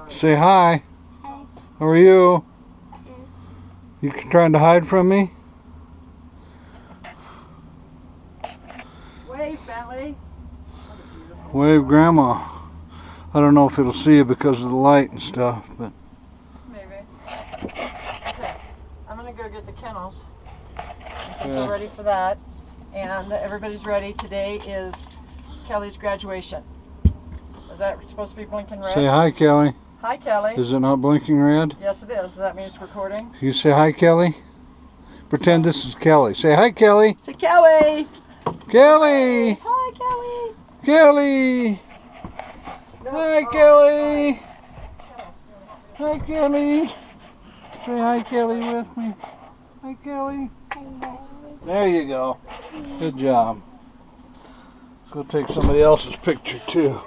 Say hi. Hi. How are you? You trying to hide from me? Wave, Bentley. Wave, Grandma. I don't know if it'll see you because of the light and stuff, but Maybe. Okay. I'm gonna go get the kennels. Okay. We're ready for that. And everybody's ready. Today is Kelly's graduation. Is that supposed to be blinking red? say hi, Kelly. Hi, Kelly. Is it not blinking red? Yes, it is. Does that mean it's recording? You say hi, Kelly. Pretend this is Kelly. Say hi, Kelly. Say Kelly. Kelly. Hi, Kelly. Kelly. No. Hi, Oh, Kelly. Hi, Kelly. Say hi, Kelly, with me. Hi, Kelly. There you go. Good job. Let's go take somebody else's picture, too.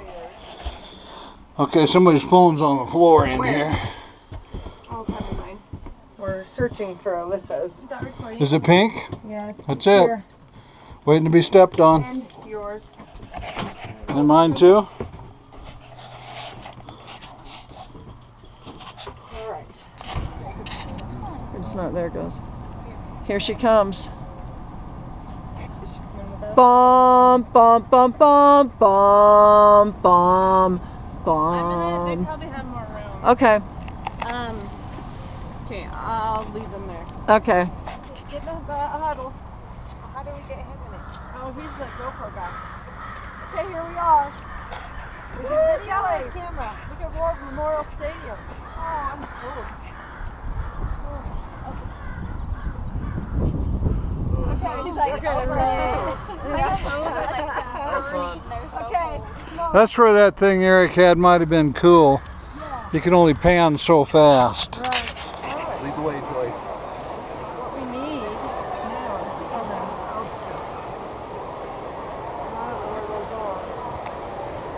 Okay, somebody's phone's on the floor in here. Oh, probably mine. We're searching for Alyssa's. Is that recording? Is it pink? Yes. That's it. Here. Waiting to be stepped on. And yours. And mine, too? All right. It's not. There it goes. Here she comes. Bum bum bum bum bum bum They bum. probably have more room. Okay. Okay, I'll leave them there. Okay. Get in the huddle. How do we get him in it? Oh, he's the GoPro guy. Okay, here we are. We did video on camera. Look at War Memorial Stadium. Oh, I'm cold. Okay. She's like, okay, okay. That's where that thing Eric had might have been cool. You can only pan so fast. Right. Lead the way, Joyce. What we need now is programs. I don't know where those are.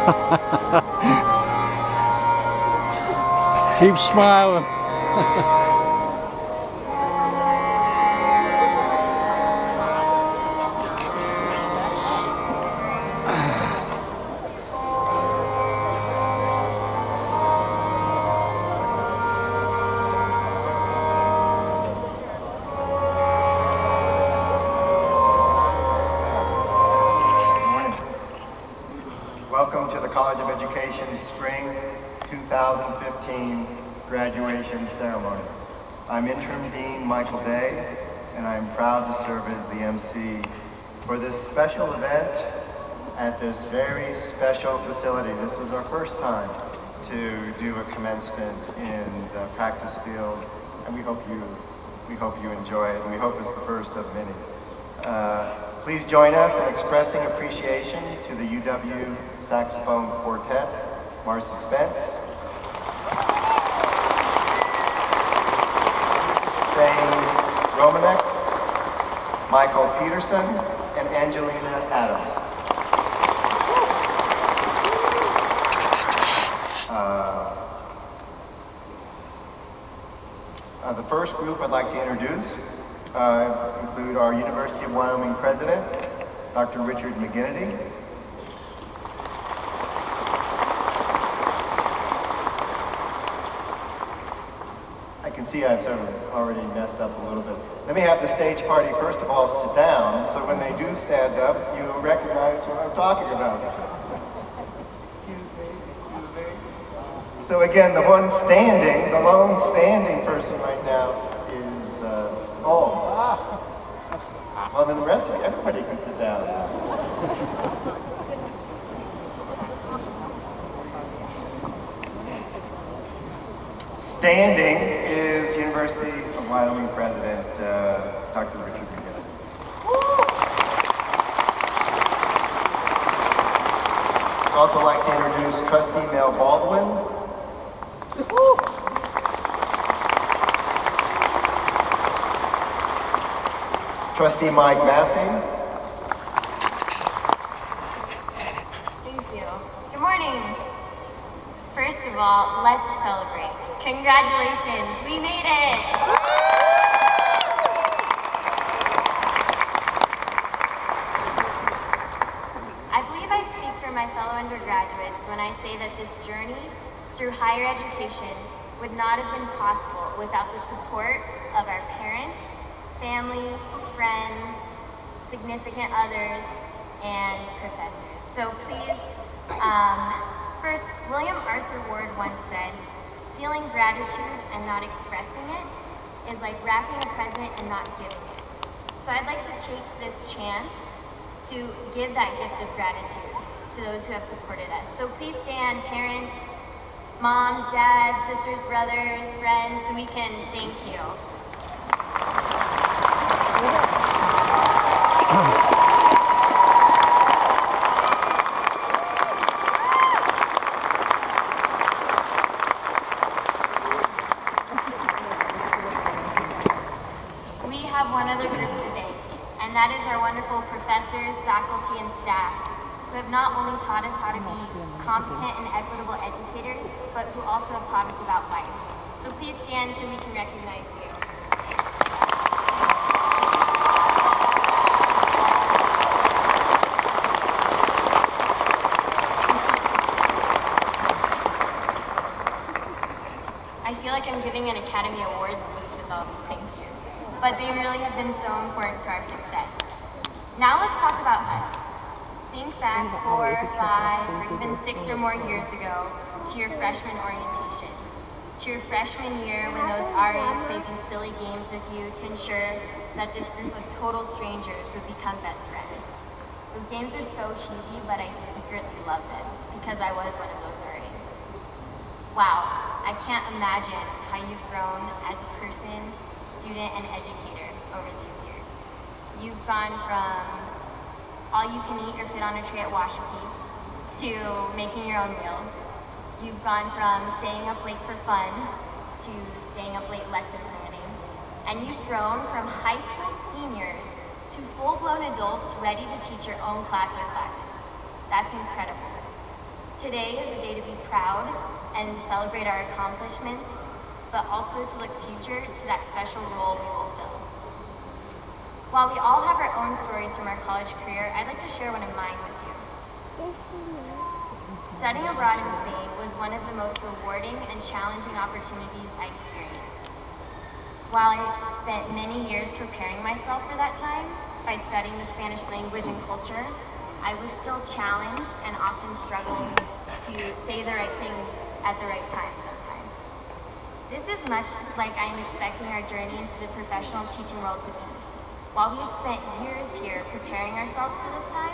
Keep smiling. Welcome to the College of Education's Spring 2015 graduation ceremony. I'm Interim Dean Michael Day, and I'm proud to serve as the MC for this special event at this very special facility. This was our first time to do a commencement in the practice field, and we hope you enjoy it, and we hope it's the first of many. Please join us in expressing appreciation to the UW Saxophone Quartet, Marcy Spence, Zane Romanek, Michael Peterson, and Angelina Adams. The first group I'd like to introduce include our University of Wyoming President, Dr. Richard McGinnity. I can see I've sort of already messed up a little bit. Let me have the stage party first of all sit down, so when they do stand up, you recognize what I'm talking about. Excuse me. So again, the lone standing person right now is, well then the rest of you, everybody can sit down. Standing is University of Wyoming President, Dr. Richard McGinnity. I'd also like to introduce Trustee Mel Baldwin. Trustee Mike Massey. Thank you. Good morning. First of all, let's celebrate. Congratulations, we made it! I believe I speak for my fellow undergraduates when I say that this journey through higher education would not have been possible without the support of our parents, family, friends, significant others, and professors. So please, first, William Arthur Ward once said, feeling gratitude and not expressing it is like wrapping a present and not giving it. So I'd like to take this chance to give that gift of gratitude to those who have supported us. So please stand, parents, moms, dads, sisters, brothers, friends, so we can thank you. We have one other group today, and that is our wonderful professors, faculty, and staff, who have not only taught us how to be competent and equitable educators, but who also have taught us about life. So please stand so we can recognize you. I feel like I'm giving an Academy Award speech with all these thank yous, but they really have been so important to our success. Now let's talk about us. Think back 4, 5, or even 6 or more years ago to your freshman orientation, to your freshman year when those RAs played these silly games with you to ensure that this group of total strangers would become best friends. Those games are so cheesy, but I secretly love them because I was one of those RAs. Wow, I can't imagine how you've grown as a person, student, and educator over these years. You've gone from all you can eat or fit on a tray at Washakie to making your own meals. You've gone from staying up late for fun to staying up late lesson planning. And you've grown from high school seniors to full-blown adults ready to teach your own class or classes. That's incredible. Today is a day to be proud and celebrate our accomplishments, but also to look future to that special role we will fill. While we all have our own stories from our college career, I'd like to share one of mine with you. Studying abroad in Spain was one of the most rewarding and challenging opportunities I experienced. While I spent many years preparing myself for that time by studying the Spanish language and culture, I was still challenged and often struggled to say the right things at the right time sometimes. This is much like I am expecting our journey into the professional teaching world to be. While we have spent years here preparing ourselves for this time,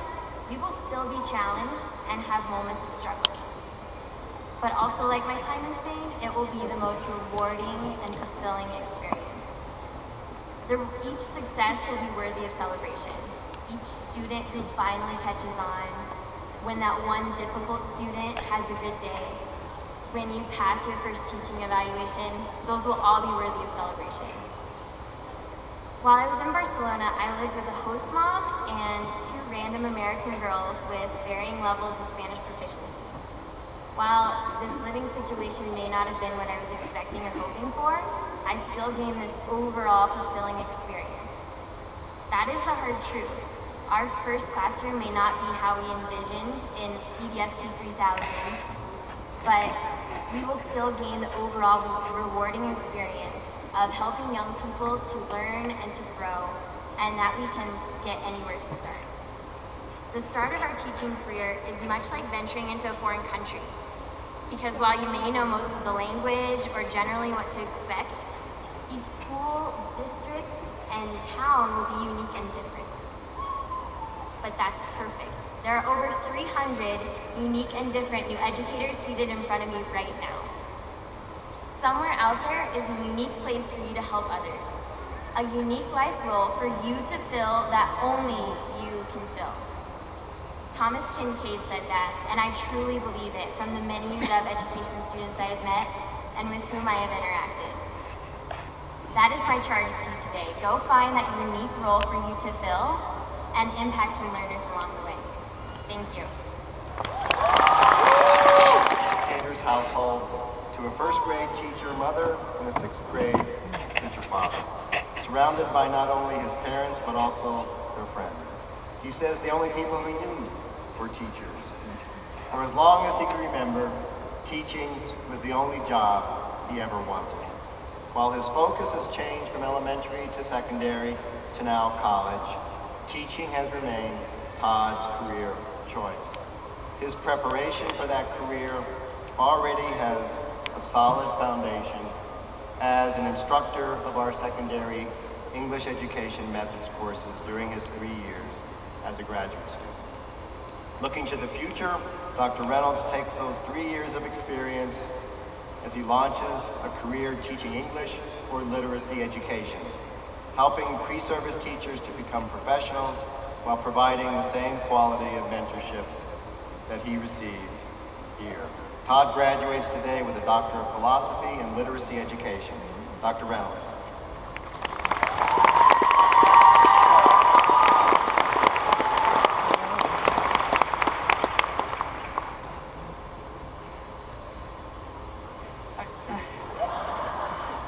we will still be challenged and have moments of struggle. But also, like my time in Spain, it will be the most rewarding and fulfilling experience. Each success will be worthy of celebration. Each student who finally catches on, when that one difficult student has a good day, when you pass your first teaching evaluation, those will all be worthy of celebration. While I was in Barcelona, I lived with a host mom and 2 random American girls with varying levels of Spanish proficiency. While this living situation may not have been what I was expecting or hoping for, I still gained this overall fulfilling experience. That is the hard truth. Our first classroom may not be how we envisioned in EDST 3000, but we will still gain the overall rewarding experience of helping young people to learn and to grow, and that we can get anywhere to start. The start of our teaching career is much like venturing into a foreign country, because while you may know most of the language or generally what to expect, each school, district, and town will be unique and different. But that's perfect. There are over 300 unique and different new educators seated in front of me right now. Somewhere out there is a unique place for you to help others, a unique life role for you to fill that only you can fill. Thomas Kincaid said that, and I truly believe it from the many of education students I have met and with whom I have interacted. That is my charge to you today. Go find that unique role for you to fill and impact some learners along the way. Thank you. Educator's household to a first grade teacher mother and a 6th grade teacher father, surrounded by not only his parents but also their friends. He says the only people he knew were teachers. For as long as he could remember, teaching was the only job he ever wanted. While his focus has changed from elementary to secondary to now college, teaching has remained Todd's career choice. His preparation for that career already has a solid foundation as an instructor of our secondary English education methods courses during his 3 years as a graduate student. Looking to the future, Dr. Reynolds takes those 3 years of experience as he launches a career teaching English or literacy education, helping pre-service teachers to become professionals while providing the same quality of mentorship that he received here. Todd graduates today with a Doctor of Philosophy and Literacy Education. Dr. Reynolds.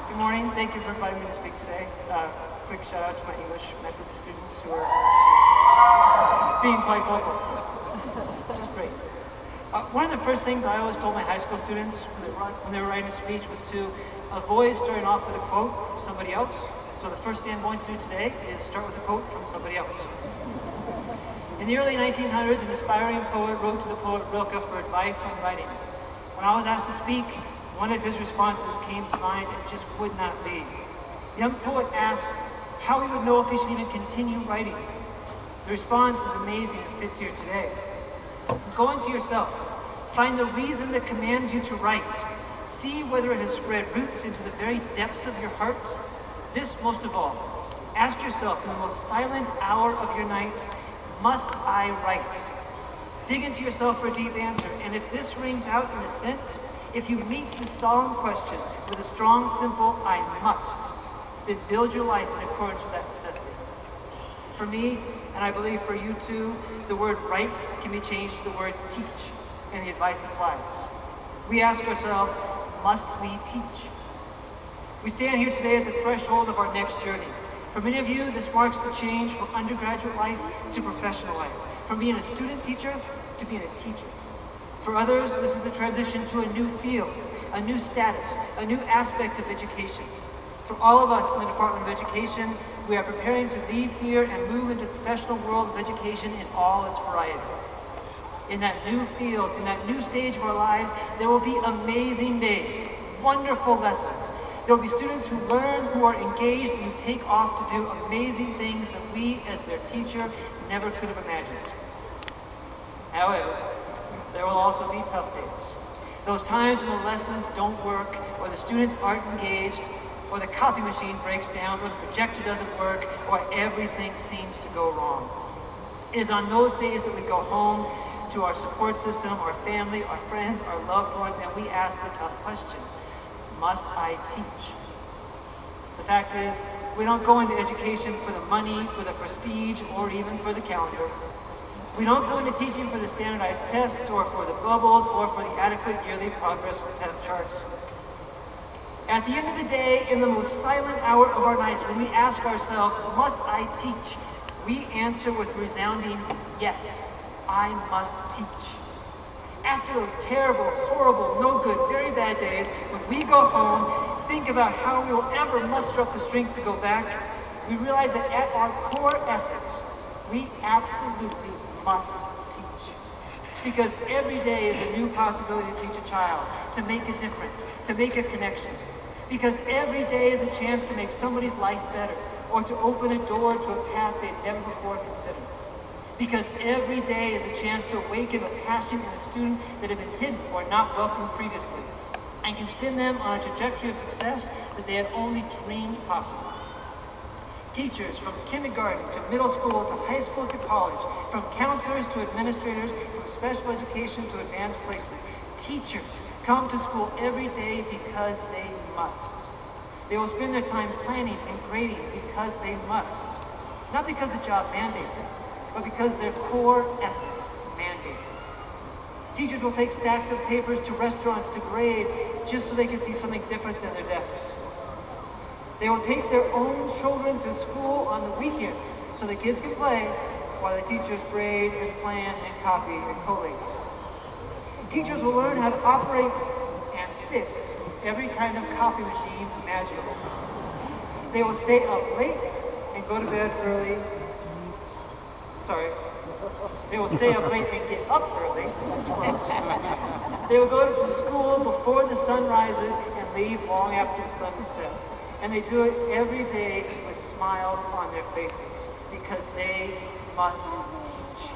Good morning. Thank you for inviting me to speak today. Quick shout out to my English methods students who are being quite vocal, which is great. One of the first things I always told my high school students when they were writing a speech was to avoid starting off with a quote from somebody else. So the first thing I'm going to do today is start with a quote from somebody else. In the early 1900s, an aspiring poet wrote to the poet Rilke for advice on writing. When I was asked to speak, one of his responses came to mind and just would not leave. The young poet asked how he would know if he should even continue writing. The response is amazing and fits here today. It's go into yourself. Find the reason that commands you to write. See whether it has spread roots into the very depths of your heart. This most of all, ask yourself in the most silent hour of your night, must I write? Dig into yourself for a deep answer, and if this rings out in assent, if you meet this solemn question with a strong, simple, I must, then build your life in accordance with that necessity. For me, and I believe for you too, the word write can be changed to the word teach. and the advice applies. We ask ourselves, must we teach? We stand here today at the threshold of our next journey. For many of you, this marks the change from undergraduate life to professional life, from being a student teacher to being a teacher. For others, this is the transition to a new field, a new status, a new aspect of education. For all of us in the Department of Education, we are preparing to leave here and move into the professional world of education in all its variety. In that new field, in that new stage of our lives, there will be amazing days, wonderful lessons. There will be students who learn, who are engaged, and who take off to do amazing things that we, as their teacher, never could have imagined. However, there will also be tough days. Those times when the lessons don't work, or the students aren't engaged, or the copy machine breaks down, or the projector doesn't work, or everything seems to go wrong. It is on those days that we go home to our support system, our family, our friends, our loved ones, and we ask the tough question, must I teach? The fact is, we don't go into education for the money, for the prestige, or even for the calendar. We don't go into teaching for the standardized tests, or for the bubbles, or for the adequate yearly progress charts. At the end of the day, in the most silent hour of our nights, when we ask ourselves, must I teach? We answer with resounding, yes, I must teach. After those terrible, horrible, no good, very bad days, when we go home, think about how we will ever muster up the strength to go back, we realize that at our core essence, we absolutely must teach. Because every day is a new possibility to teach a child, to make a difference, to make a connection. Because every day is a chance to make somebody's life better, or to open a door to a path they'd never before considered. Because every day is a chance to awaken a passion in a student that had been hidden or not welcomed previously, and can send them on a trajectory of success that they had only dreamed possible. Teachers from kindergarten to middle school to high school to college, from counselors to administrators, from special education to advanced placement, teachers come to school every day because they must. They will spend their time planning and grading because they must. Not because the job mandates it, but because their core essence mandates it. Teachers will take stacks of papers to restaurants to grade just so they can see something different than their desks. They will take their own children to school on the weekends so the kids can play while the teachers grade and plan and copy and collate. Teachers will learn how to operate and fix every kind of copy machine imaginable. They will stay up late and go to bed early. They will stay up late and get up early. They will go to school before the sun rises and leave long after the sun sets. And they do it every day with smiles on their faces because they must teach.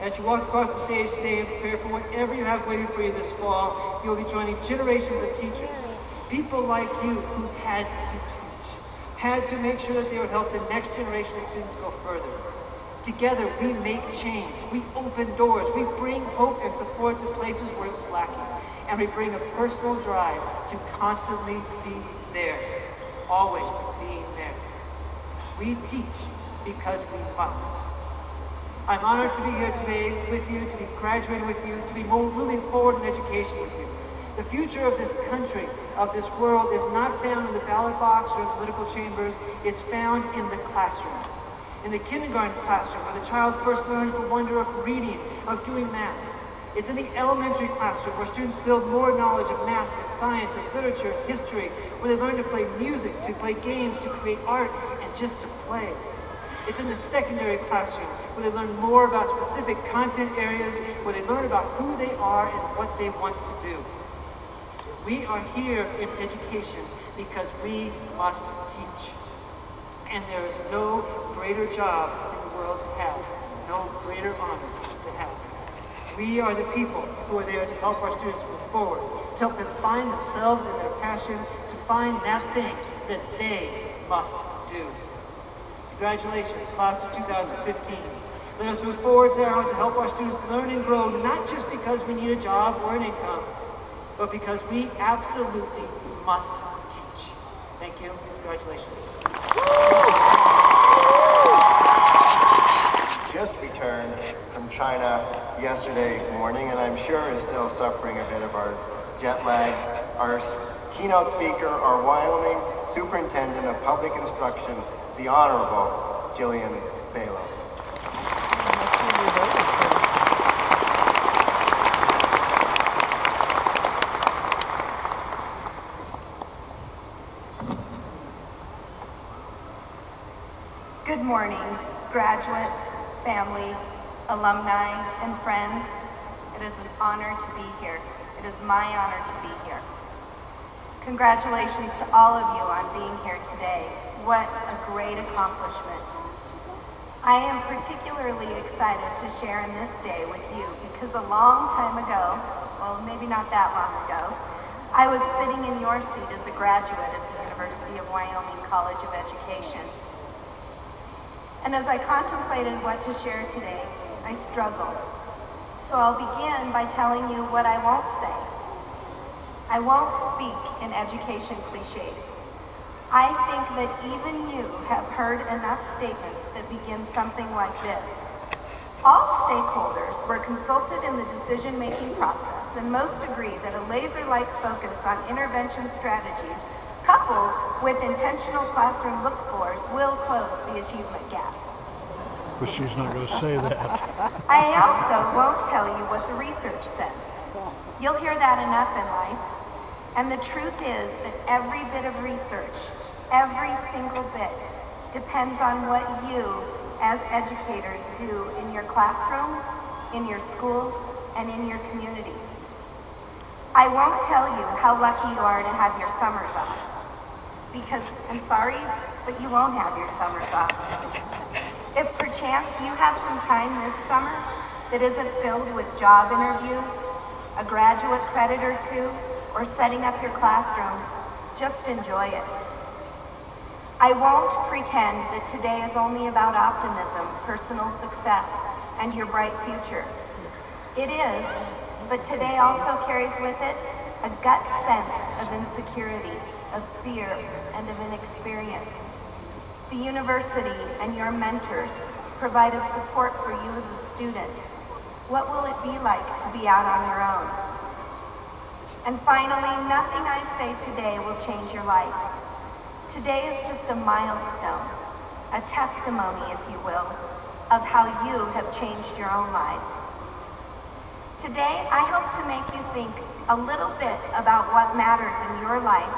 As you walk across the stage today and prepare for whatever you have waiting for you this fall, you'll be joining generations of teachers, people like you who had to teach, had to make sure that they would help the next generation of students go further. Together, we make change, we open doors, we bring hope and support to places where it was lacking, and we bring a personal drive to constantly be there, always being there. We teach because we must. I'm honored to be here today with you, to be graduating with you, to be moving forward in education with you. The future of this country, of this world, is not found in the ballot box or in political chambers. It's found in the classroom. In the kindergarten classroom, where the child first learns the wonder of reading, of doing math. It's in the elementary classroom, where students build more knowledge of math and science and literature and history, where they learn to play music, to play games, to create art, and just to play. It's in the secondary classroom, where they learn more about specific content areas, where they learn about who they are and what they want to do. We are here in education because we must teach. And there is no greater job in the world to have, no greater honor to have. We are the people who are there to help our students move forward, to help them find themselves and their passion, to find that thing that they must do. Congratulations, class of 2015. Let us move forward now to help our students learn and grow, not just because we need a job or an income, but because we absolutely must teach. Thank you. Congratulations. just returned from China yesterday morning, and I'm sure is still suffering a bit of our jet lag. Our keynote speaker, our Wyoming Superintendent of Public Instruction, the Honorable Jillian Balo. Good morning, graduates, family, alumni, and friends. It is an honor to be here. It is my honor to be here. Congratulations to all of you on being here today. What a great accomplishment. I am particularly excited to share in this day with you because a long time ago, well, maybe not that long ago, I was sitting in your seat as a graduate at the University of Wyoming College of Education. And as I contemplated what to share today, I struggled. So I'll begin by telling you what I won't say. I won't speak in education cliches. I think that even you have heard enough statements that begin something like this. All stakeholders were consulted in the decision-making process, and most agree that a laser-like focus on intervention strategies coupled with intentional classroom look-fors will close the achievement gap. But she's not going to say that. I also won't tell you what the research says. You'll hear that enough in life. And the truth is that every bit of research, every single bit, depends on what you, as educators, do in your classroom, in your school, and in your community. I won't tell you how lucky you are to have your summers off, because I'm sorry, but you won't have your summers off. If perchance you have some time this summer that isn't filled with job interviews, a graduate credit or two, or setting up your classroom, just enjoy it. I won't pretend that today is only about optimism, personal success, and your bright future. It is, but today also carries with it a gut sense of insecurity, of fear, and of inexperience. The university and your mentors provided support for you as a student. What will it be like to be out on your own? And finally, nothing I say today will change your life. Today is just a milestone, a testimony, if you will, of how you have changed your own lives. Today, I hope to make you think a little bit about what matters in your life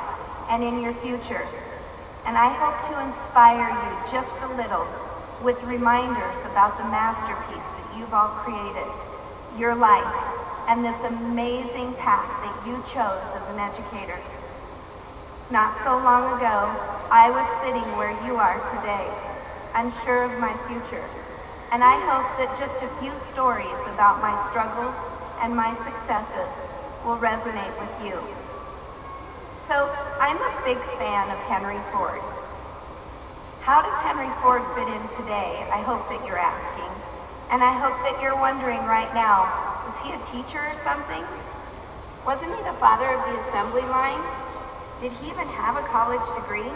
and in your future. And I hope to inspire you just a little with reminders about the masterpiece that you've all created, your life, and this amazing path that you chose as an educator. Not so long ago, I was sitting where you are today, unsure of my future, and I hope that just a few stories about my struggles and my successes will resonate with you. So, I'm a big fan of Henry Ford. How does Henry Ford fit in today? I hope that you're asking. And I hope that you're wondering right now, was he a teacher or something? Wasn't he the father of the assembly line? Did he even have a college degree?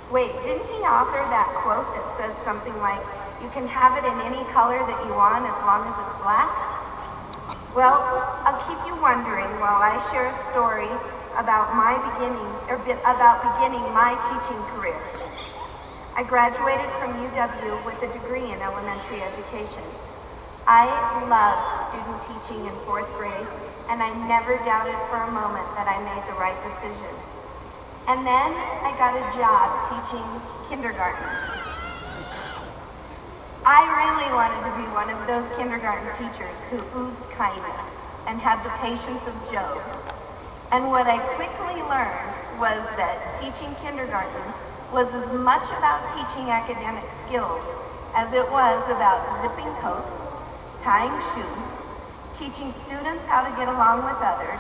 Wait, didn't he author that quote that says something like, you can have it in any color that you want as long as it's black? Well, I'll keep you wondering while I share a story about beginning my teaching career. I graduated from UW with a degree in elementary education. I loved student teaching in 4th grade, and I never doubted for a moment that I made the right decision. And then I got a job teaching kindergarten. I really wanted to be one of those kindergarten teachers who oozed kindness and had the patience of Job. And what I quickly learned was that teaching kindergarten was as much about teaching academic skills as it was about zipping coats, tying shoes, teaching students how to get along with others,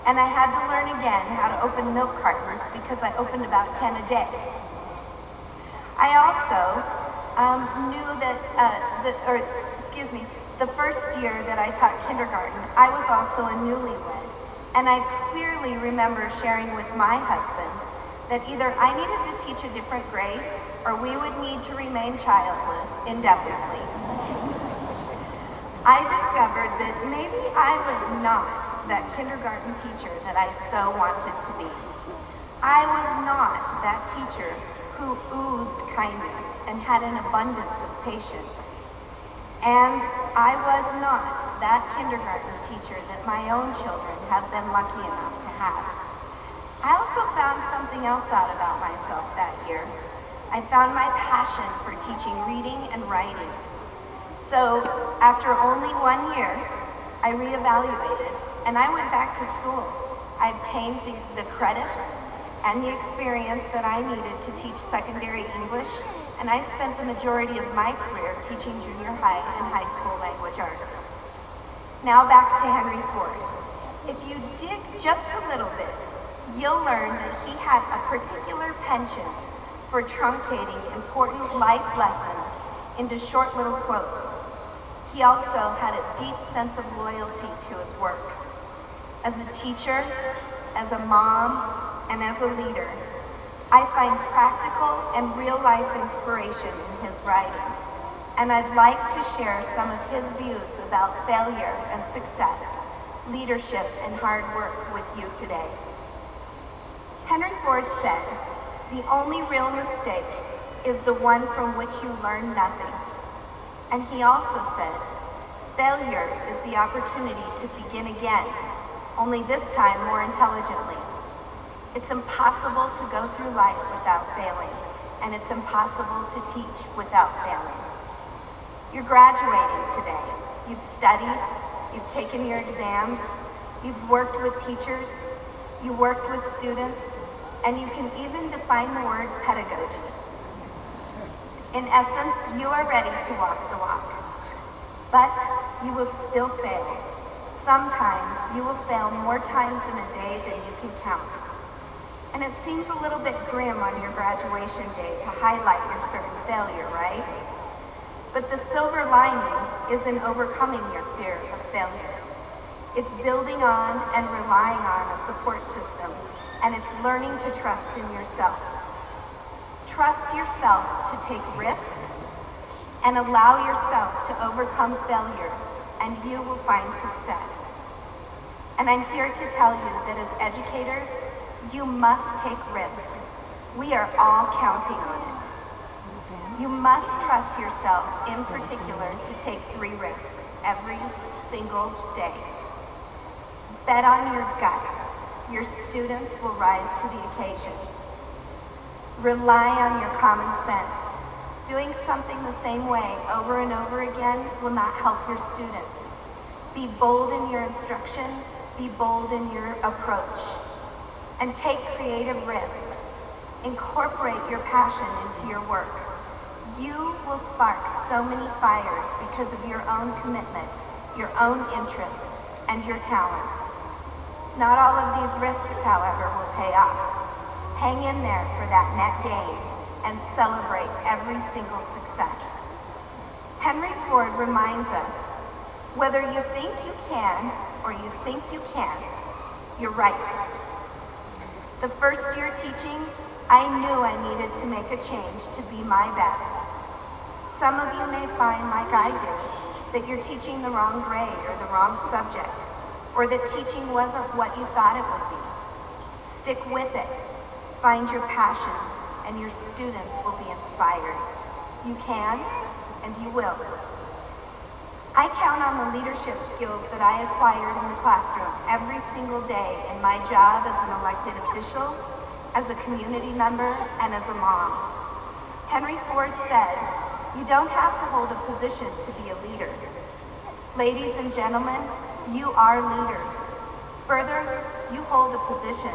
and I had to learn again how to open milk cartons because I opened about 10 a day. I also knew that, the first year that I taught kindergarten, I was also a newlywed, and I clearly remember sharing with my husband that either I needed to teach a different grade or we would need to remain childless indefinitely. I discovered that maybe I was not that kindergarten teacher that I so wanted to be. I was not that teacher who oozed kindness and had an abundance of patience. And I was not that kindergarten teacher that my own children have been lucky enough to have. I also found something else out about myself that year. I found my passion for teaching reading and writing. So after only 1 year, I reevaluated and I went back to school. I obtained the credits and the experience that I needed to teach secondary English, and I spent the majority of my career teaching junior high and high school language arts. Now back to Henry Ford. If you dig just a little bit, you'll learn that he had a particular penchant for truncating important life lessons into short little quotes. He also had a deep sense of loyalty to his work. As a teacher, as a mom, and as a leader, I find practical and real-life inspiration in his writing, and I'd like to share some of his views about failure and success, leadership and hard work with you today. Henry Ford said, "The only real mistake is the one from which you learn nothing." And he also said, "Failure is the opportunity to begin again, only this time more intelligently." It's impossible to go through life without failing, and it's impossible to teach without failing. You're graduating today. You've studied, you've taken your exams, you've worked with teachers, you worked with students, and you can even define the word pedagogy. In essence, you are ready to walk the walk, but you will still fail. Sometimes you will fail more times in a day than you can count. And it seems a little bit grim on your graduation day to highlight your certain failure, right? But the silver lining is in overcoming your fear of failure. It's building on and relying on a support system, and it's learning to trust in yourself. Trust yourself to take risks and allow yourself to overcome failure, and you will find success. And I'm here to tell you that as educators, you must take risks. We are all counting on it. You must trust yourself, in particular, to take 3 risks every single day. Bet on your gut. Your students will rise to the occasion. Rely on your common sense. Doing something the same way over and over again will not help your students. Be bold in your instruction. Be bold in your approach. And take creative risks. Incorporate your passion into your work. You will spark so many fires because of your own commitment, your own interest, and your talents. Not all of these risks, however, will pay off. Hang in there for that net gain and celebrate every single success. Henry Ford reminds us, whether you think you can or you think you can't, you're right. The first year teaching, I knew I needed to make a change to be my best. Some of you may find, like I did, that you're teaching the wrong grade or the wrong subject, or that teaching wasn't what you thought it would be. Stick with it. Find your passion, and your students will be inspired. You can, and you will. I count on the leadership skills that I acquired in the classroom every single day in my job as an elected official, as a community member, and as a mom. Henry Ford said, "You don't have to hold a position to be a leader." Ladies and gentlemen, you are leaders. Further, you hold a position.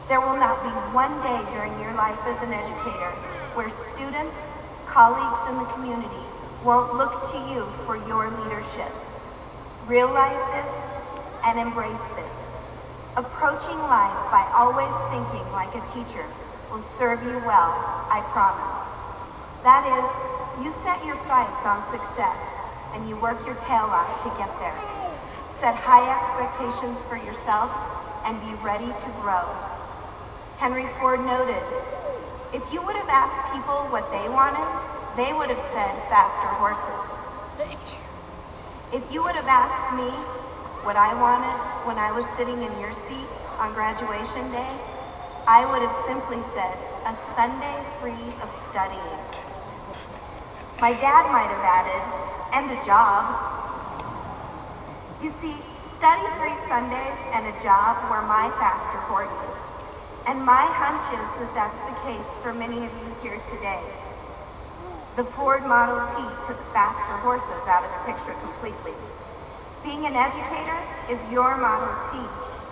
There will not be one day during your life as an educator where students, colleagues in the community won't look to you for your leadership. Realize this and embrace this. Approaching life by always thinking like a teacher will serve you well, I promise. That is, you set your sights on success and you work your tail off to get there. Set high expectations for yourself and be ready to grow. Henry Ford noted, if you would have asked people what they wanted, they would have said faster horses. If you would have asked me what I wanted when I was sitting in your seat on graduation day, I would have simply said, a Sunday free of studying. My dad might have added, and a job. You see, study-free Sundays and a job were my faster horses. And my hunch is that that's the case for many of you here today. The Ford Model T took faster horses out of the picture completely. Being an educator is your Model T,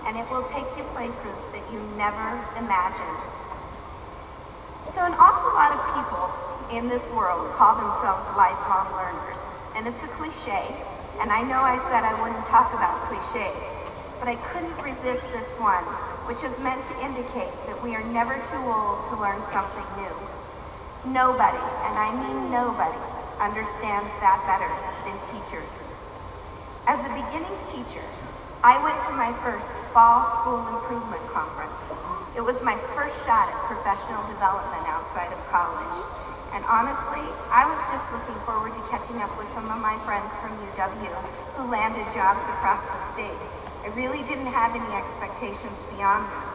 and it will take you places that you never imagined. So an awful lot of people in this world call themselves lifelong learners, and it's a cliche, and I know I said I wouldn't talk about cliches, but I couldn't resist this one, which is meant to indicate that we are never too old to learn something new. Nobody, and I mean nobody, understands that better than teachers. As a beginning teacher, I went to my first fall school improvement conference. It was my first shot at professional development outside of college. And honestly, I was just looking forward to catching up with some of my friends from UW who landed jobs across the state. I really didn't have any expectations beyond that.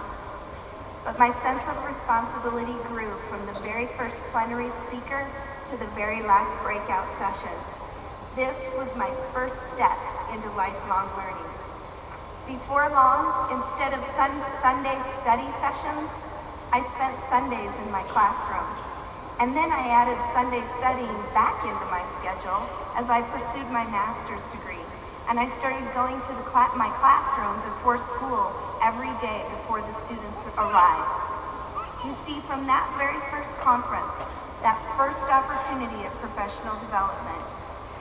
But my sense of responsibility grew from the very first plenary speaker to the very last breakout session. This was my first step into lifelong learning. Before long, instead of Sunday study sessions, I spent Sundays in my classroom. And then I added Sunday studying back into my schedule as I pursued my master's degree. And I started going to my classroom before school every day before the students arrived. You see, from that very first conference, that first opportunity of professional development,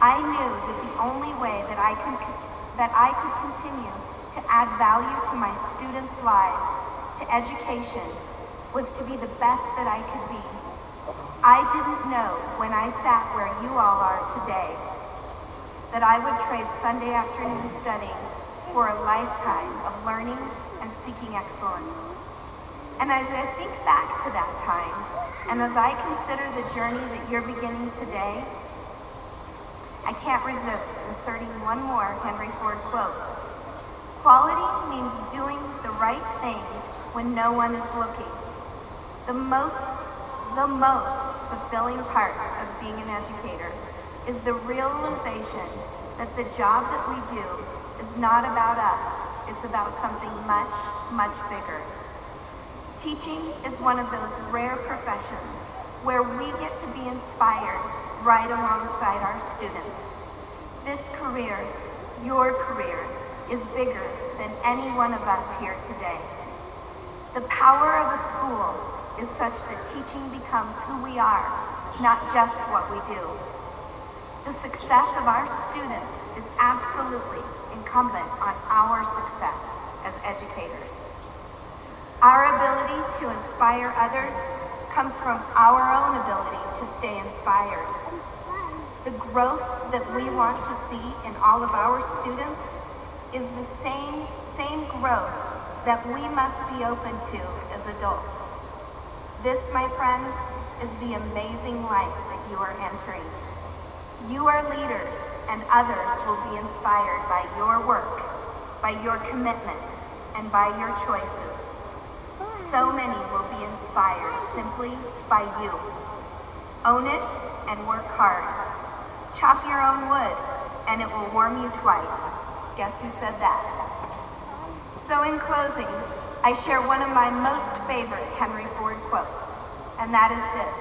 I knew that the only way that I could continue to add value to my students' lives, to education, was to be the best that I could be. I didn't know when I sat where you all are today that I would trade Sunday afternoon studying for a lifetime of learning and seeking excellence. And as I think back to that time, and as I consider the journey that you're beginning today, I can't resist inserting one more Henry Ford quote. Quality means doing the right thing when no one is looking. The most fulfilling part of being an educator is the realization that the job that we do is not about us, it's about something much, much bigger. Teaching is one of those rare professions where we get to be inspired right alongside our students. This career, your career, is bigger than any one of us here today. The power of a school is such that teaching becomes who we are, not just what we do. The success of our students is absolutely incumbent on our success as educators. Our ability to inspire others comes from our own ability to stay inspired. The growth that we want to see in all of our students is the same growth that we must be open to as adults. This, my friends, is the amazing life that you are entering. You are leaders, and others will be inspired by your work, by your commitment, and by your choices. So many will be inspired simply by you. Own it and work hard. Chop your own wood, and it will warm you twice. Guess who said that? So in closing, I share one of my most favorite Henry Ford quotes, and that is this: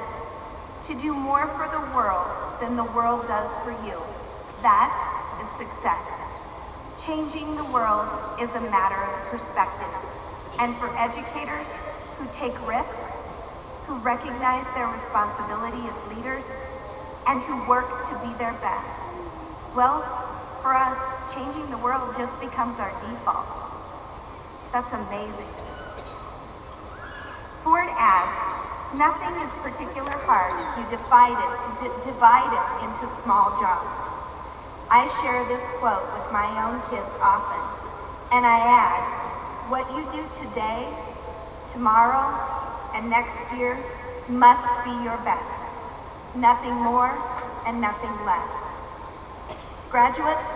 to do more for the world than the world does for you. That is success. Changing the world is a matter of perspective. And for educators who take risks, who recognize their responsibility as leaders, and who work to be their best, well, for us, changing the world just becomes our default. That's amazing. Ford adds, nothing is particularly hard if you divide it into small jobs. I share this quote with my own kids often, and I add, what you do today Tomorrow and next year must be your best. Nothing more and nothing less. Graduates,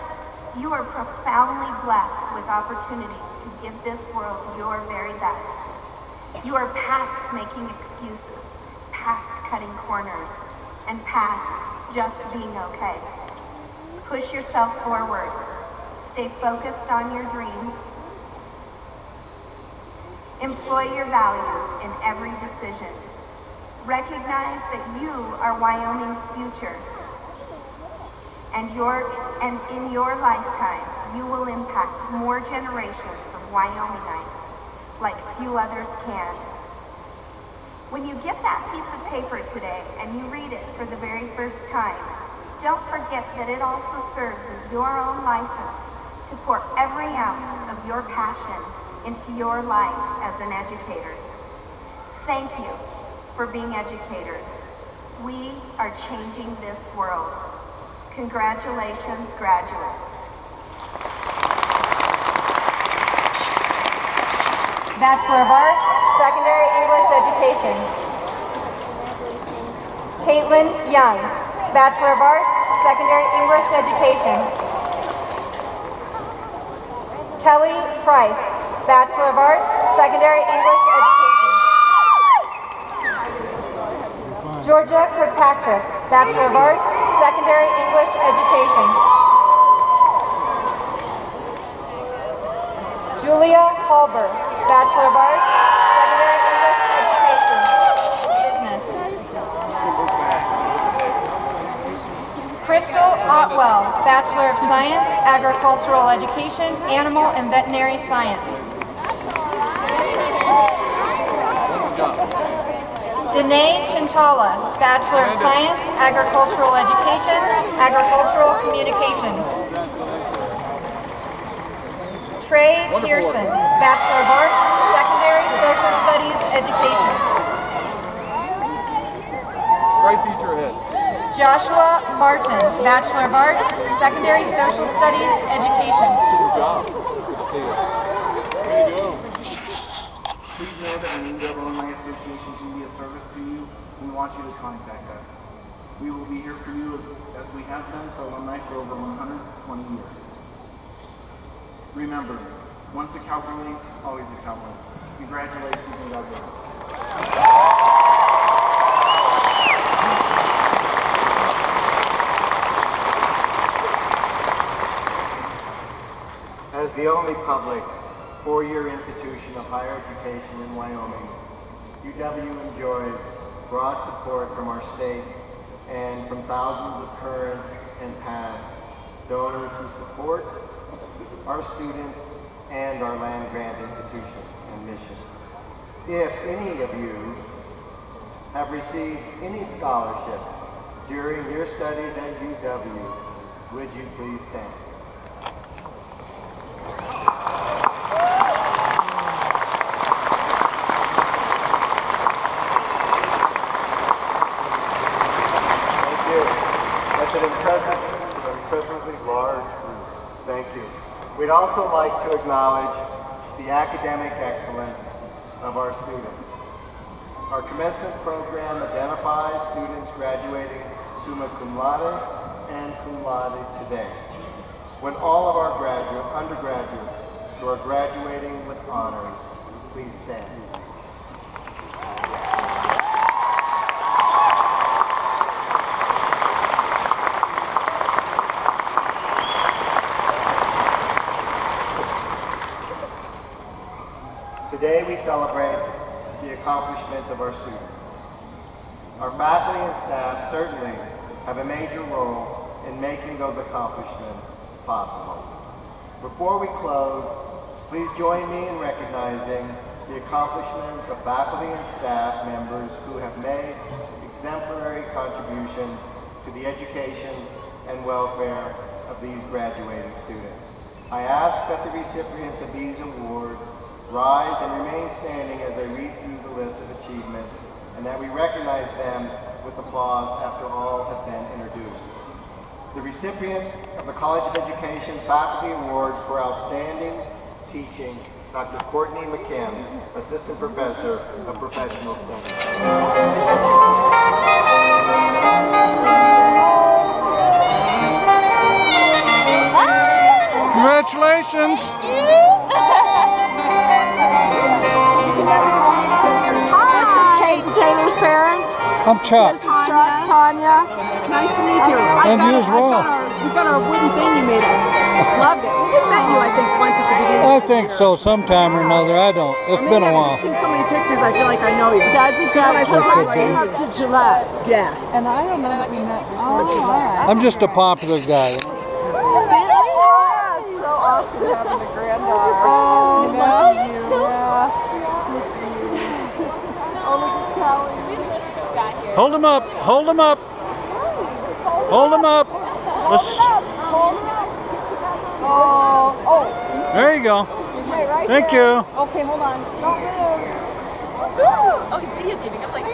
you are profoundly blessed with opportunities to give this world your very best. You are past making excuses, past cutting corners, and past just being okay. Push yourself forward. Stay focused on your dreams. Employ your values in every decision. Recognize that you are Wyoming's future. And in your lifetime, you will impact more generations of Wyomingites like few others can. When you get that piece of paper today and you read it for the very first time, don't forget that it also serves as your own license to pour every ounce of your passion into your life as an educator. Thank you for being educators. We are changing this world. Congratulations, graduates. Bachelor of Arts, Secondary English Education. Caitlin Young, Bachelor of Arts, Secondary English Education. Kelly Price, Bachelor of Arts, Secondary English Education. Georgia Kirkpatrick, Bachelor of Arts, Secondary English Education. Julia Halber, Bachelor of Arts, Secondary English Education. Business. Crystal Otwell, Bachelor of Science, Agricultural Education, Animal and Veterinary Science. Danae Chintala, Bachelor of Science, Agricultural Education, Agricultural Communications. Trey Pearson, Bachelor of Arts, Secondary Social Studies Education. Bright future ahead. Joshua Martin, Bachelor of Arts, Secondary Social Studies Education. Good job. Good to see you. Way to go. Please know that when the Alumni Association can be of service to you, we want you to contact us. We will be here for you as we have been for alumni for over 120 years. Remember, once a cowboy, always a cowboy. Congratulations and God bless. As the only public four-year institution of higher education in Wyoming, UW enjoys broad support from our state and from thousands of current and past donors who support our students and our land-grant institution and mission. If any of you have received any scholarship during your studies at UW, would you please stand? Impressively large group. Thank you. We'd also like to acknowledge the academic excellence of our students. Our commencement program identifies students graduating summa cum laude and cum laude today. When all of our undergraduates who are graduating with honors, please stand. Today we celebrate the accomplishments of our students. Our faculty and staff certainly have a major role in making those accomplishments possible. Before we close, please join me in recognizing the accomplishments of faculty and staff members who have made exemplary contributions to the education and welfare of these graduating students. I ask that the recipients of these awards rise and remain standing as I read through the list of achievements, and that we recognize them with applause after all have been introduced. The recipient of the College of Education Faculty Award for Outstanding teaching, Dr. Courtney McKim, Assistant Professor of Professional Studies. Congratulations! This is Kate and Taylor's parents. I'm Chuck. This is Chuck, Tanya. Nice to meet you. And you as well. You got our wooden thing you made us. Loved it. We met you, I think, once at the beginning. I think so, sometime or another. I don't. It's been a while. I've seen so many pictures, I feel like I know you. I think I came up to Gillette. Yeah. And I don't know that we met before Gillette. I'm just a popular guy. It's so awesome having a granddaughter. Oh, love you. Yeah. Oh, look at Kelly. Hold him up. Hold him up. Hold him up. Let's. There you go. Thank you. Okay, hold on. Don't move. Oh, he's videotaping. I was like,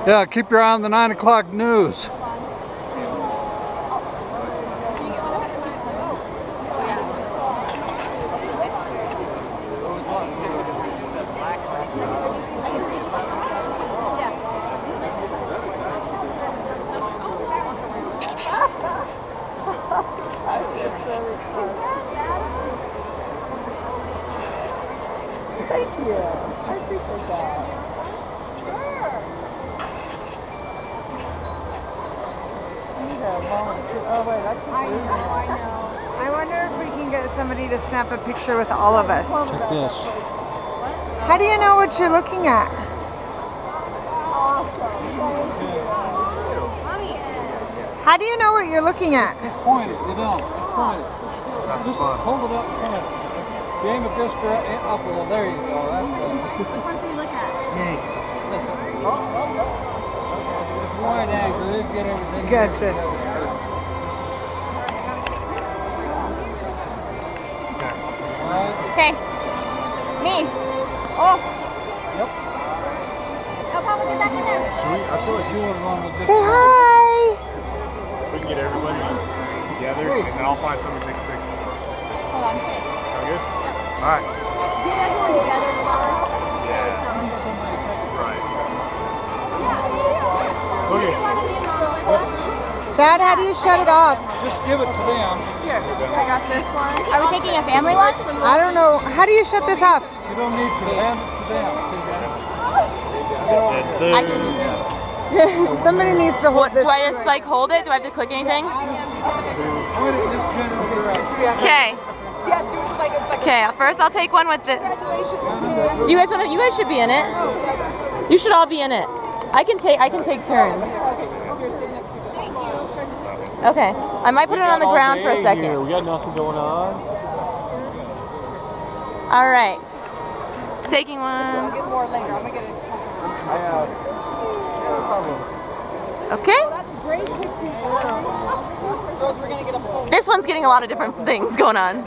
Yeah, keep your eye on the 9 o'clock news. Thank you. I appreciate that. Sure. Oh wait, I know. I wonder if we can get somebody to snap a picture with all of us. Check this. How do you know what you're looking at? How do you know what you're looking at? Just point it. You don't. Just point it. Just hold it up and point it. You aim it just up a little. There you go. That's good. which one should we look at? It's wide angle. It'll get everything. Gotcha. Okay. Me. Oh. Yep. No problem. Get back in there. Sweet. I feel like you would run with this. Say hi. We can get everybody together, and then I'll find someone to take a picture. Hold on. Sound good? All right. Get everyone together first. Yeah. Right. Okay. Dad, how do you shut it off? Just give it to them. I got this one. Are we taking a family one? I don't know. How do you shut this off? You don't need to hand it to them. I can do this. Somebody needs to hold this. Do I just like hold it? Do I have to click anything? Point it just general direction. Okay. Yes, do it like it's like. Okay. First, I'll take one with the. Congratulations, dear. Do you guys want to? You guys should be in it. You should all be in it. I can take turns. Here, stay next to each other. Okay. I might put it on the ground for a second. We got nothing going on. All right. Taking one. I'll get more later. I'm gonna get it. Okay. That's a great picture. Those we're gonna get a full. This one's getting a lot of different things going on.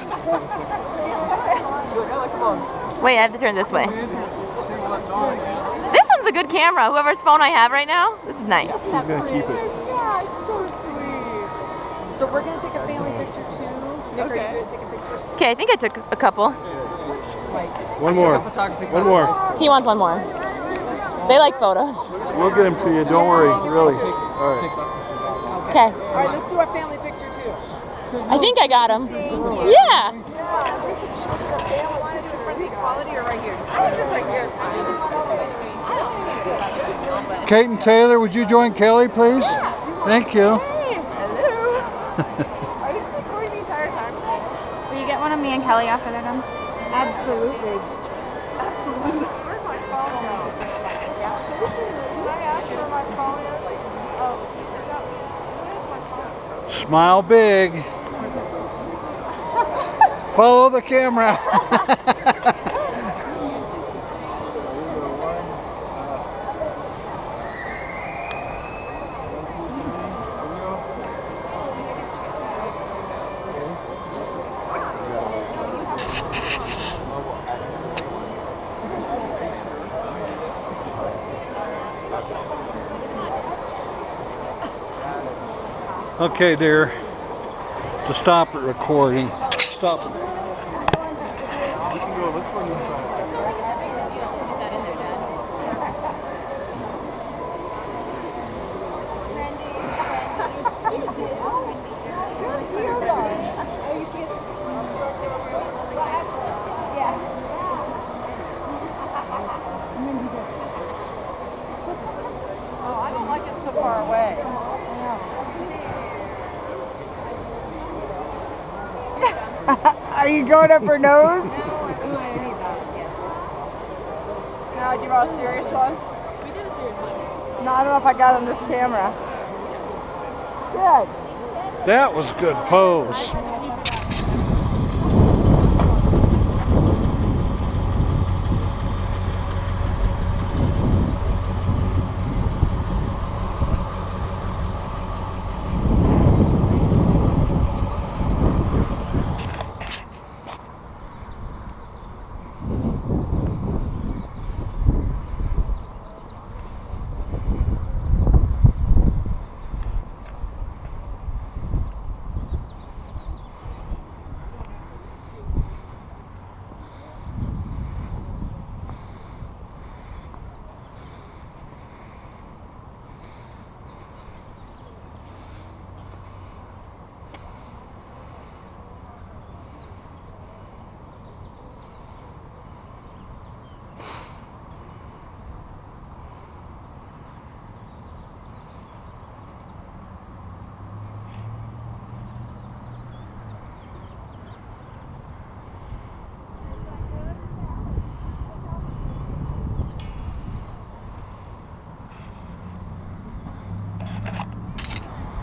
Wait, I have to turn this way. This one's a good camera. Whoever's phone I have right now, this is nice. He's gonna keep it. Yeah, it's so sweet. So we're gonna take a family picture too. Nick, are you gonna take a picture? Okay, I think I took a couple. One more. One more. He wants one more. They like photos. We'll get him to you. Don't worry. Really. All right. Okay. All right, let's do a family picture too. I think I got him. Yeah. Want to do it for the equality or right here? Kate and Taylor, would you join Kelly, please? Thank you. Hello. Are you just recording the entire time today? Will you get one of me and Kelly after they're done? Absolutely. Absolutely. Where's my phone? Can I ask where my phone is? Oh, is that, where's my phone? Smile big. Follow the camera. Okay, dear. to stop it recording. Stop it. We can go, let's go inside. Oh, I don't like it so far away. Are you going up her nose? No, do you want a serious one? We did a serious one. No, I don't know if I got on this camera. Good. That was a good pose.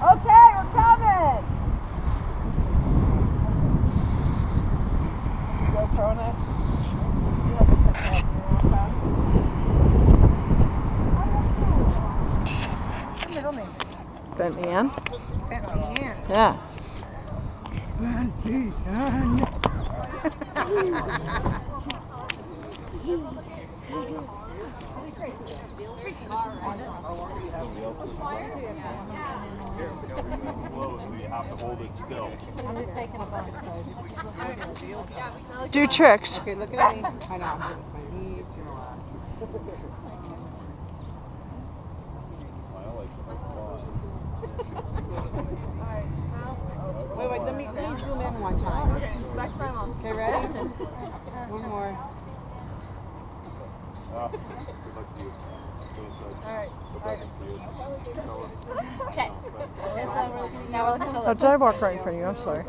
Okay, we're coming. GoPro it. What's your middle name? Bentley Ann. Bentley Ann. Yeah. Bentley Ann. Do tricks. Okay, look at me. I know. Wait, let me zoom in one time. Okay, back to my mom. Okay, ready? One more. Alright. Okay. Now we're looking at Oh, did I walk right in front of you? I'm sorry.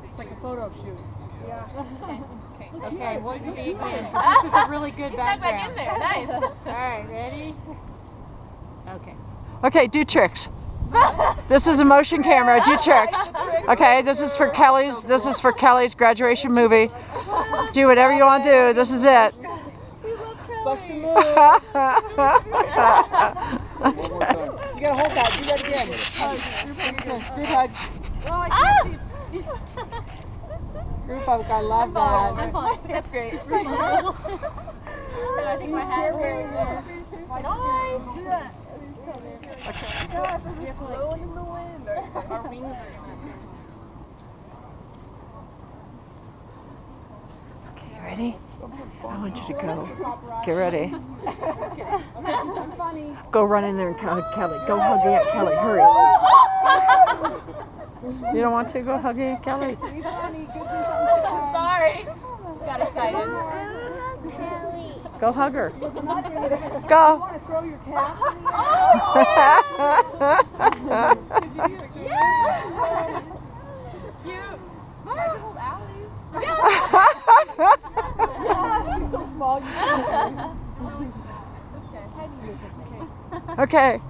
It's like a photo shoot. Yeah. Okay, what's the big one? This is a really good background. back in there. Nice. All right, ready? Okay. Okay, do tricks. This is a motion camera. Do tricks. Okay, this is for Kelly's. This is for Kelly's graduation movie. Do whatever you want to do. This is it. Bust a move. You gotta hold that. Do that again. Group hug. Oh, I can't see. Group hug. I love that. I'm fine. That's great. And I think my hat is very there. Nice. Gosh, it's blowing in the wind. Our wings are Okay, ready? I want you to go. Get ready. Go run in there and hug Kelly. Go hug Aunt Kelly. Hurry. You don't want to go hug Aunt Kelly? Sorry. Got excited. Go hug her. Go. You want to throw your cat in the air? Cute. Smart. Hold Allie. Yeah, she's so small. You Okay.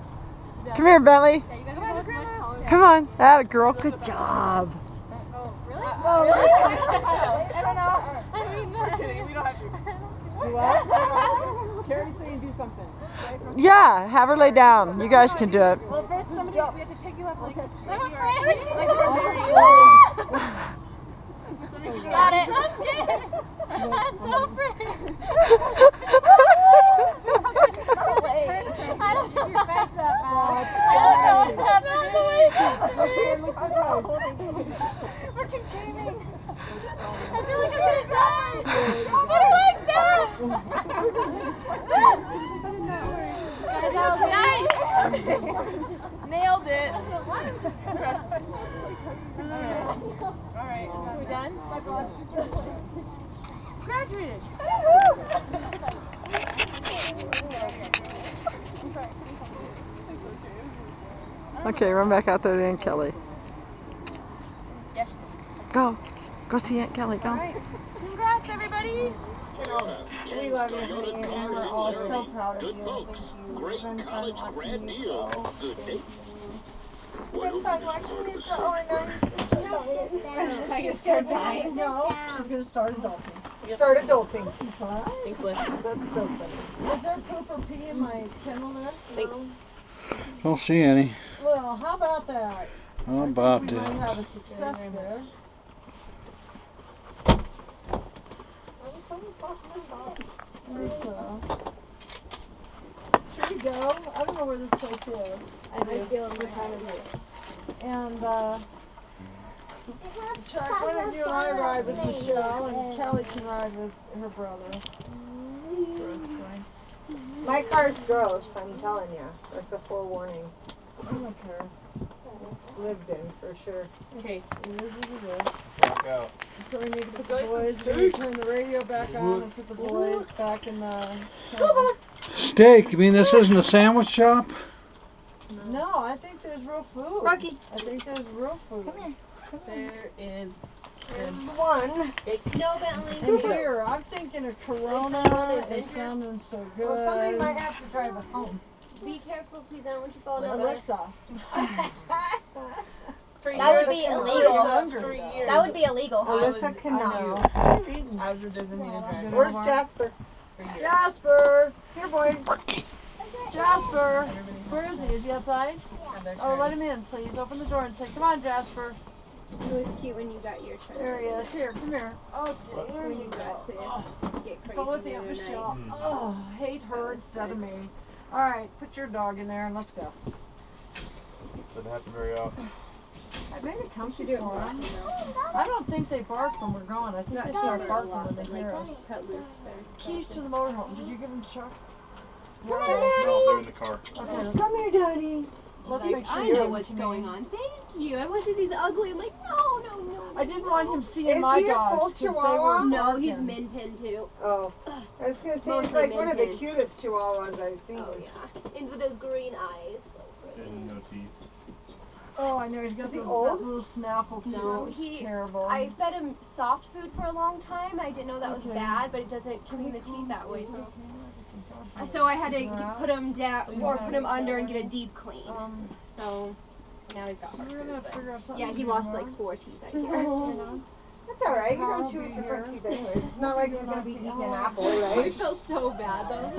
Come here, Bentley. Come on. Atta girl. Good job. Oh, really? I don't know. I mean, We're kidding. We don't have to. Do what? Carrie's saying do something. Yeah, have her lay down. You guys can do it. Well, first we have to pick you up like I'm afraid. Got it. I'm scared. I'm so afraid. I don't know what's happening. Look at her. done. Graduated. Okay, run back out there to Aunt Kelly. Go. Go see Aunt Kelly. Go. Congrats, everybody. We love you, honey, and we're all so proud of you. Thank you. It's been fun watching you grow. Thank you. It's been fun watching you grow, and I can start dying. No, she's going to start adulting. Start adulting. Thanks, Liz. That's so funny. Is there poop or pee in my kennel there? Thanks. Don't see any. Well, how about that? How about We might that? have a success there. Here you go. I don't know where this place is. I feel what time is it? And Chuck, why don't you and I ride with Michelle, and Kelly can ride with her brother. My car's gross, I'm telling you. That's a forewarning. I don't care. It's lived in, for sure. Okay. It is what it is. Back out. So we need to put the boys, we need to turn the radio back on and put the boys back in the kennel. Steak. You mean this isn't a sandwich shop? No, I think there's real food. Sparky. I think there's real food. Come here. There is There's one. no Bentley. And here, I'm thinking a Corona is sounding so good. Well, somebody might have to drive us home. Be careful, please. I don't want you to fall in the Alyssa. That would be illegal. That would be illegal. Alyssa cannot. I was a designated driver. Where's Jasper? Jasper! Here, boy. Jasper! Where is he? Is he outside? Oh, let him in, please. Open the door and say, come on, Jasper. It was cute when you got your turn. There he is. Here, come here. Okay, here When you you go. got to get crazy Come with the you, other Michelle. night. Oh, hate her instead of me. All right, put your dog in there and let's go. Doesn't happen very often. I made it comfy for him. I don't think they bark when we're gone. I think they start barking when they hear us. Cut loose. Keys to the motorhome. Did you give them to Chuck? No, they're in the car. Okay, Come here, Daddy. let's make sure I you know give what's them to going me. on. Thank you. Everyone says he's ugly. I'm like, no. I didn't want him seeing Is my he a full dogs. 'Cause they Chihuahua? were No, he's barking. min pin too. Oh. I was going to say, Mostly he's like one of the Min Pin. cutest chihuahuas I've seen. Oh yeah, and with those green eyes. So pretty. And no teeth. Oh, I know he's got Is he that old? little snaffle too. No, It's terrible. I fed him soft food for a long time. I didn't know that was Okay. bad, but it doesn't clean the teeth that way. So I had to put him down or put him under and get a deep clean. So now he's got hard We're food, gonna but- figure out something. Yeah, to he do lost tomorrow. like 4 teeth, I hear. That's alright, you Carl don't will chew be with your here. front teeth anyways. It's not like he's going to be eating an apple, I right? feel so bad though.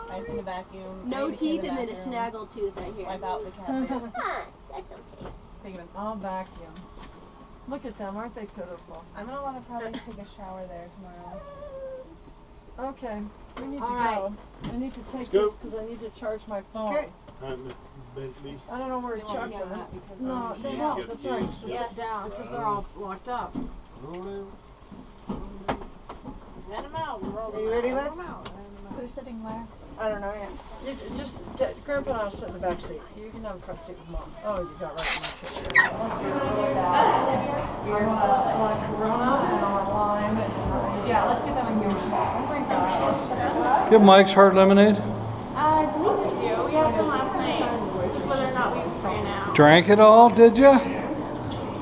I just in the vacuum. No I need to teeth clean and the then a bathroom, snaggle tooth, I hear. Wipe out the cat. That's okay. Take it. I'll vacuum. Look at them, aren't they pitiful? I'm gonna want to probably take a shower there tomorrow. Okay, we need to All right. go. I need to take go. this because I need to charge my phone. Okay. Alright, Miss Bentley. I don't know where it's They won't Chuck get went. that because No, they Keys, won't. get That's the right. keys. Sit Yes. down because they're all locked up. Let him out. Are you ready, Liz? Who's sitting there? I don't know yet. Grandpa and I'll sit in the back seat. You can have the front seat with Mom. Oh, you got right in my picture. I want Corona and I want lime and Yeah, let's get them in here. You have Mike's Hard Lemonade? I believe we do. We had some last night. Just whether or not we ran out. Drank it all, did ya?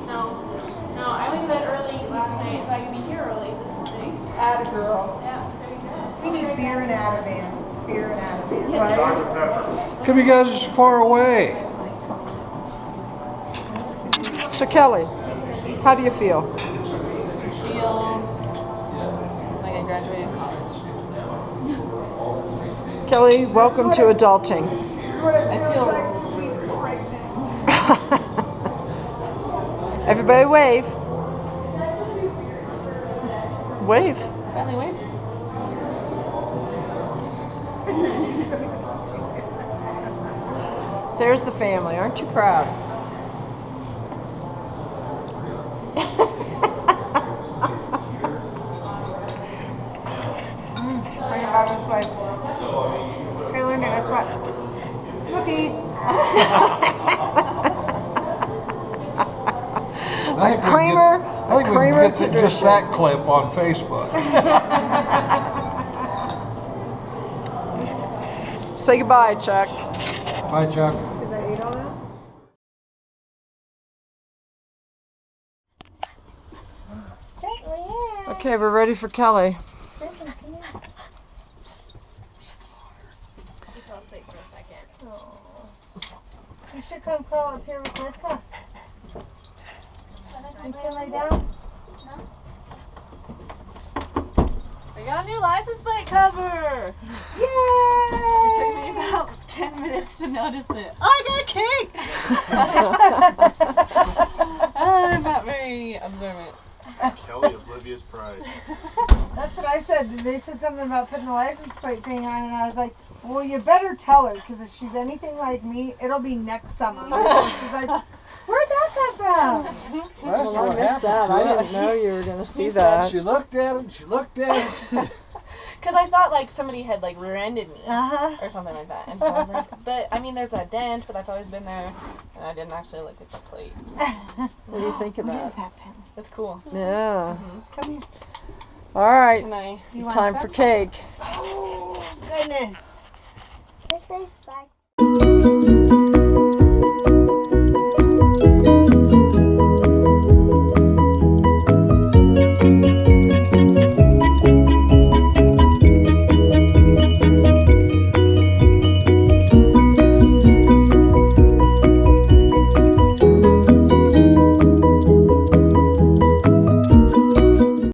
No, I went to bed early last night, so I can be here early this morning. Atta girl. Yeah, there you go. We need beer and Ativan. Beer and Ativan. Dr. Pepper. Come you guys are far away. So Kelly, how do you feel? Feel like I graduated college. Kelly, welcome to adulting. This is what it feels feel- like to be pregnant. Everybody wave. Wave. Bentley, wave. There's the family. Aren't you proud? Bring it back this way. Okay, Linda, guess what? Cookie. A creamer, a I think we Creamer can to get just drink that clip on Facebook. Say goodbye, Chuck. Bye, Chuck. Because I ate all that? Okay, we're ready for Kelly. She fell asleep for a second. You should come crawl up here with Lissa. You can lay down. I got a new license plate cover! Yay! It took me about 10 minutes to notice it. I got cake! I'm not very observant. Kelly, oblivious pride. That's what I said. They said something about putting the license plate thing on, and I was like, well, you better tell her, because if she's anything like me, it'll be next summer. She's like, where'd that come from? Well, I missed that. I didn't know you were going to see She that. said she looked at it, she looked at it. Because I thought like somebody had like rear-ended me or something like that. And so I was like, but I mean, there's a dent, but that's always been there. And I didn't actually look at the plate. What do you think of that? It's cool. Yeah. Come here. All right. Can I? Do you want Time some? for cake. Oh, goodness. This is back.